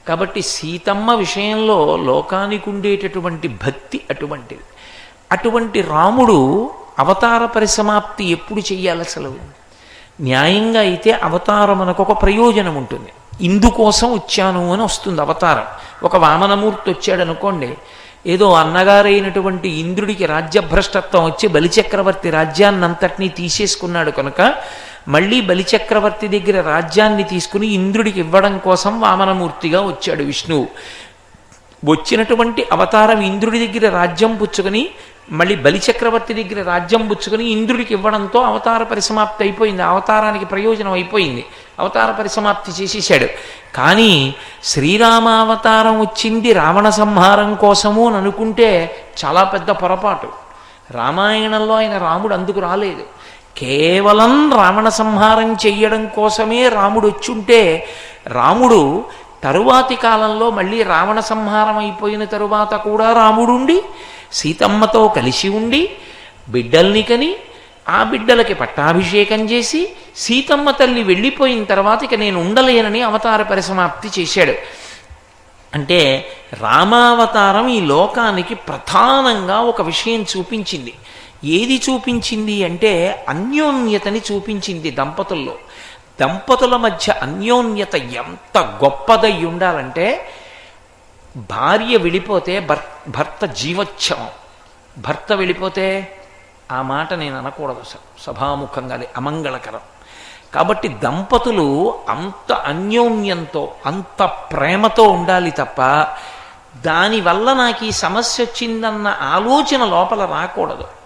కాబట్టి సీతమ్మ విషయంలో లోకానికి ఉండేటటువంటి భక్తి అటువంటిది. అటువంటి రాముడు అవతార పరిసమాప్తి ఎప్పుడు చెయ్యాలి అసలు? న్యాయంగా అయితే అవతారం మనకు ఒక ప్రయోజనం ఉంటుంది. ఇందుకోసం వచ్చాను అని వస్తుంది అవతారం. ఒక వామనమూర్తి వచ్చాడు అనుకోండి, ఏదో అన్నగారైనటువంటి ఇంద్రుడికి రాజ్యభ్రష్టత్వం వచ్చి బలిచక్రవర్తి రాజ్యాన్నంతటినీ తీసేసుకున్నాడు కనుక మళ్ళీ బలిచక్రవర్తి దగ్గర రాజ్యాన్ని తీసుకుని ఇంద్రుడికి ఇవ్వడం కోసం వామనమూర్తిగా వచ్చాడు విష్ణువు. వచ్చినటువంటి అవతారం ఇంద్రుడి దగ్గర రాజ్యం పుచ్చుకొని మళ్ళీ బలిచక్రవర్తి దగ్గర రాజ్యం పుచ్చుకొని ఇంద్రుడికి ఇవ్వడంతో అవతార పరిసమాప్తి అయిపోయింది. అవతారానికి ప్రయోజనం అయిపోయింది, అవతార పరిసమాప్తి చేసేసాడు. కానీ శ్రీరామావతారం వచ్చింది రావణ సంహారం కోసము అని అనుకుంటే చాలా పెద్ద పొరపాటు. రామాయణంలో ఆయన రాముడు అందుకు రాలేదు. కేవలం రావణ సంహారం చెయ్యడం కోసమే రాముడు వచ్చుంటే, రాముడు తరువాతి కాలంలో మళ్ళీ రావణ సంహారం అయిపోయిన తరువాత కూడా రాముడుండి సీతమ్మతో కలిసి ఉండి బిడ్డల్ని కని ఆ బిడ్డలకి పట్టాభిషేకం చేసి సీతమ్మ తల్లి వెళ్ళిపోయిన తర్వాత ఇక నేను ఉండలేనని అవతార పరిసమాప్తి చేశాడు. అంటే రామావతారం ఈ లోకానికి ప్రధానంగా ఒక విషయం చూపించింది. ఏది చూపించింది అంటే అన్యోన్యతని చూపించింది. దంపతుల మధ్య అన్యోన్యత ఎంత గొప్పదై ఉండాలంటే, భార్య వెళ్ళిపోతే భర్త జీవోత్సవం, భర్త వెళ్ళిపోతే ఆ మాట నేను అనకూడదు అసలు సభాముఖంగా, అది అమంగళకరం. కాబట్టి దంపతులు అంత అన్యోన్యంతో అంత ప్రేమతో ఉండాలి తప్ప దానివల్ల నాకు ఈ సమస్య వచ్చిందన్న ఆలోచన లోపల రాకూడదు.